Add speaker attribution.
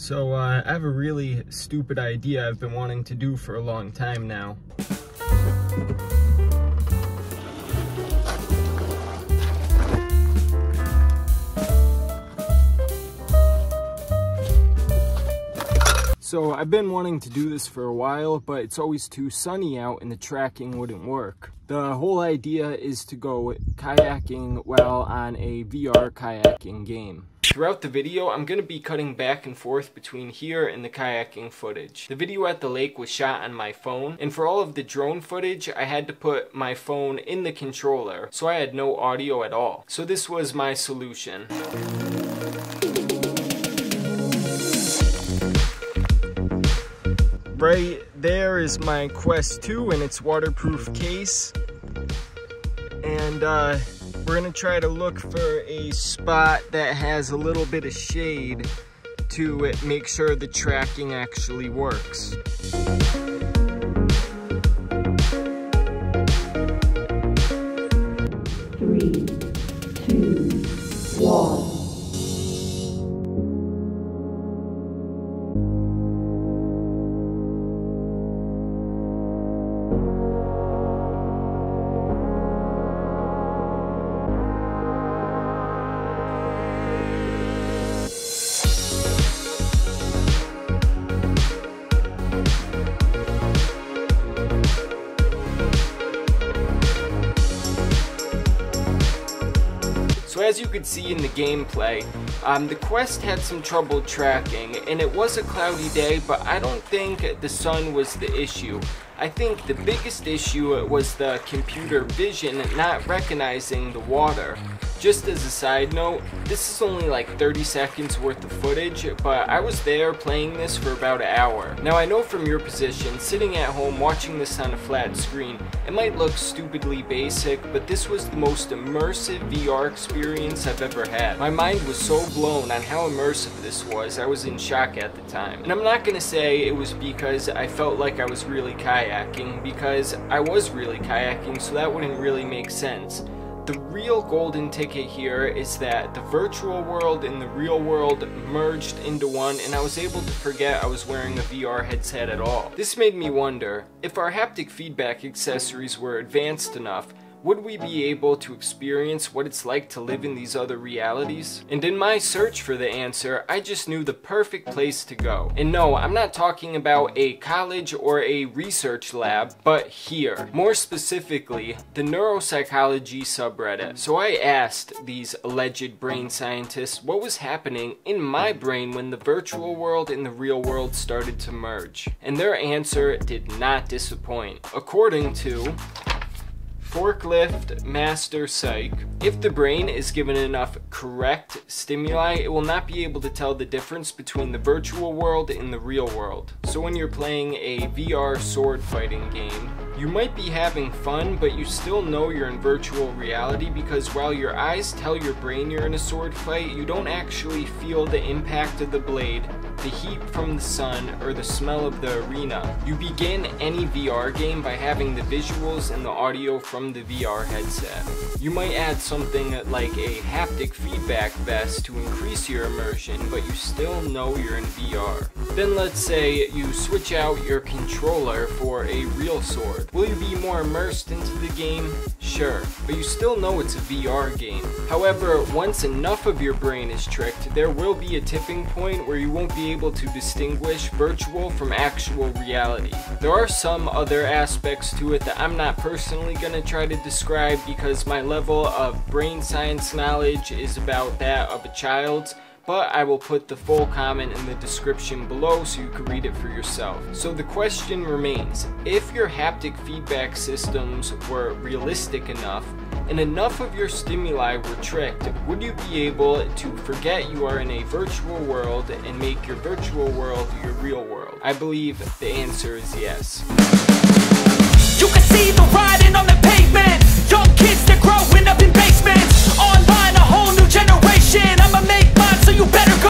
Speaker 1: So I have a really stupid idea I've been wanting to do for a long time now. So I've been wanting to do this for a while, but it's always too sunny out and the tracking wouldn't work. The whole idea is to go kayaking while on a VR kayaking game. Throughout the video, I'm going to be cutting back and forth between here and the kayaking footage. The video at the lake was shot on my phone, and for all of the drone footage, I had to put my phone in the controller, so I had no audio at all. So this was my solution. Right there is my Quest 2 and its waterproof case. And we're gonna try to look for a spot that has a little bit of shade to make sure the tracking actually works.
Speaker 2: 3, 2, 1.
Speaker 1: So as you could see in the gameplay, the Quest had some trouble tracking, and it was a cloudy day, but I don't think the sun was the issue. I think the biggest issue was the computer vision not recognizing the water. Just as a side note, this is only like 30 seconds worth of footage, but I was there playing this for about an hour. Now I know from your position, sitting at home watching this on a flat screen, it might look stupidly basic, but this was the most immersive VR experience I've ever had. My mind was so blown on how immersive this was, I was in shock at the time. And I'm not gonna say it was because I felt like I was really kayaking, because I was really kayaking, so that wouldn't really make sense. The real golden ticket here is that the virtual world and the real world merged into one, and I was able to forget I was wearing a VR headset at all. This made me wonder, if our haptic feedback accessories were advanced enough, would we be able to experience what it's like to live in these other realities? And in my search for the answer, I just knew the perfect place to go. And no, I'm not talking about a college or a research lab, but here. More specifically, the neuropsychology subreddit. So I asked these alleged brain scientists what was happening in my brain when the virtual world and the real world started to merge. And their answer did not disappoint. According to ForkliftMasterPsych, if the brain is given enough correct stimuli, it will not be able to tell the difference between the virtual world and the real world. So when you're playing a VR sword fighting game, you might be having fun, but you still know you're in virtual reality, because while your eyes tell your brain you're in a sword fight, you don't actually feel the impact of the blade, the heat from the sun, or the smell of the arena. You begin any VR game by having the visuals and the audio from the VR headset. You might add something like a haptic feedback vest to increase your immersion, but you still know you're in VR. Then let's say you switch out your controller for a real sword. Will you be more immersed into the game? Sure, but you still know it's a VR game. However, once enough of your brain is tricked, there will be a tipping point where you won't be able to distinguish virtual from actual reality. There are some other aspects to it that I'm not personally going to try to describe, because my level of brain science knowledge is about that of a child's, but I will put the full comment in the description below so you can read it for yourself. So the question remains, if your haptic feedback systems were realistic enough, and enough of your stimuli were tricked, would you be able to forget you are in a virtual world and make your virtual world your real world? I believe the answer is yes.
Speaker 3: You can see the writing on the pavement. Young kids, they're growing up in